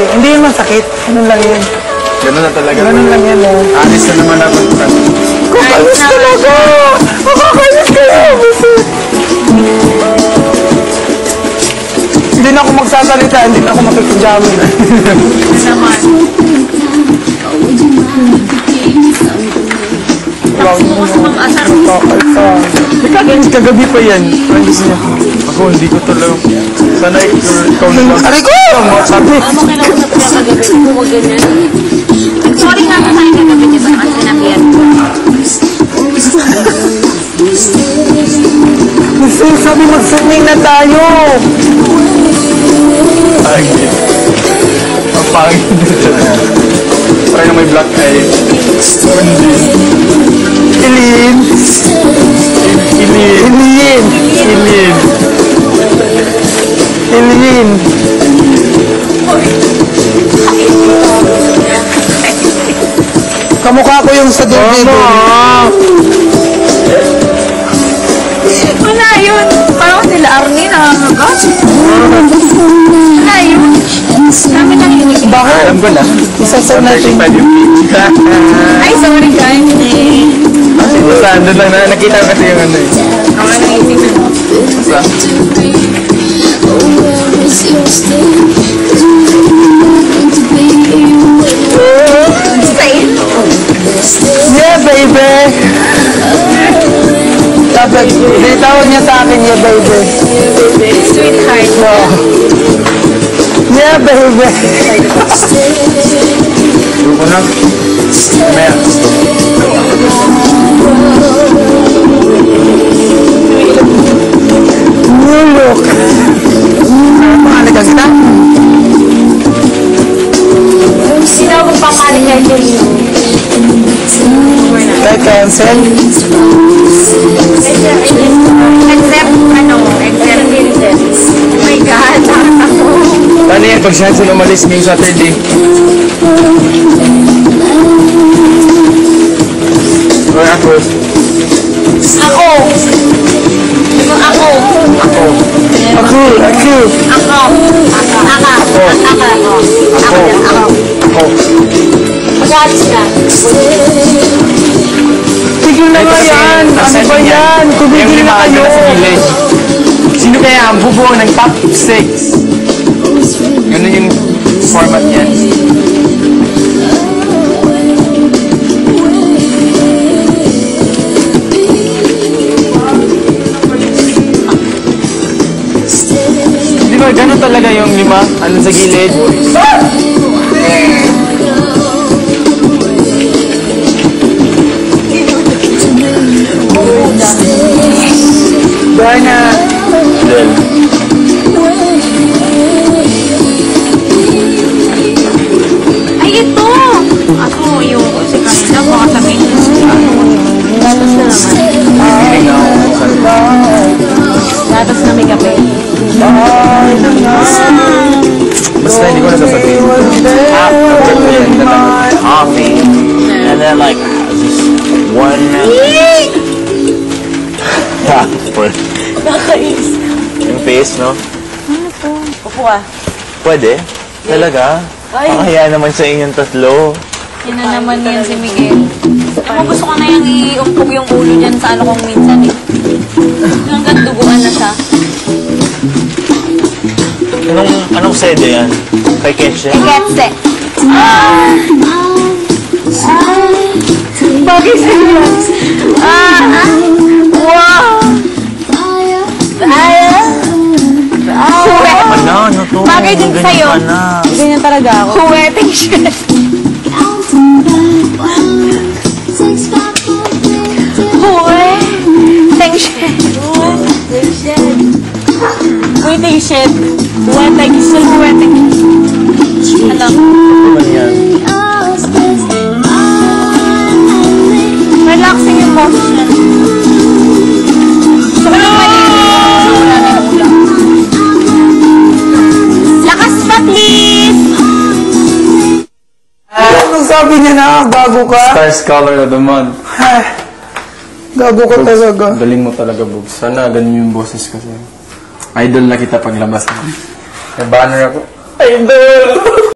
Hindi yun masakit. Ganun lang yun. Ganun na talaga. Ganun lang yan eh. Honest na naman ako. Kakainis talaga! Kakainis kayo! Hindi na ako magsasalita, hindi na ako makikijamin. naman. Tapos mo kasi mag-asar. Kagabi pa yan. Ako, hindi ko talaga. Sana ikaw na lang. Aray ko! Ano kinausap niya kagabi? Huwag ganyan. Sorry nga sa akin kagabi niya ba? Ang sinabihan ko. Kasi sabi mag-swimming na tayo! Ay, ang pangit nito. Parang may black eye. Ilin! Ilin. Ilin! Ilin. Ilin! Kamukha ko yung sa dito. Wala yun. Parang sila Arnie nangangagat. Wala yun. Kami lang yun. Bakit? Alam ko na. Isasaw natin. Ay, sorry guys. Saan doon lang na nakita ko kasi yung ano eh. Ako na naisip mo. Sa? Yeah, baby! Dapat, tawag niya sa akin, yeah, baby. Sweetheart. Yeah, baby! Doon ko na. Mamaya. New look! Mahalagang ka? Sino mo pamalik kay Julio? Kay cancel? Except, except Vincent. Oh my God, ako. Paano yan pag siya sila umalis ngayong Saturday? Or ako? Ako. Ako. Ako. Ako. Ako. Ako. Mag-aalis ka. Tigil na nga yan! Ano ba yan? Tumigil na kayo! Sino kaya ang bubuo ng top 6? Ganun yung format niyan. Di ba ganun talaga yung 5? Ano sa gilid? Dana! Ay, ito! Ako, yung si kanina, baka sabihin ko. Gatas na naman. Gatas na may kape. Basta hindi ko na sasabihin. Coffee. And then like, just one... Nakakais. Yung face, no? Upo ka. Pwede? Talaga? Ay. Pakahaya naman sa inyong tatlo. Yan na naman yan si Miguel. Ako gusto ko na yung iumpog yung ulo niyan sa ano kong minsan eh. Hanggang duguan na siya. Anong sede yan? Kay Ketse? Ketse. Bagay sa'yo. Wow! Ano to? Bagay din sa'yo. Ganyan talaga ako. Wedding shirt. Wedding shirt. Wedding shirt. Wedding shirt. Wedding shirt. Alam. Ano yan? Relaxing yung boses niya. So, ano pwede wala na yung ulam. Lakas pa, please! Anong sabi niya na? Gago ka? Star Scholar of the Month. Gago ka talaga. Galing mo talaga, Bugs. Sana ganun yung boses kasi. Idol na kita paglabas. May banner ako. Idol!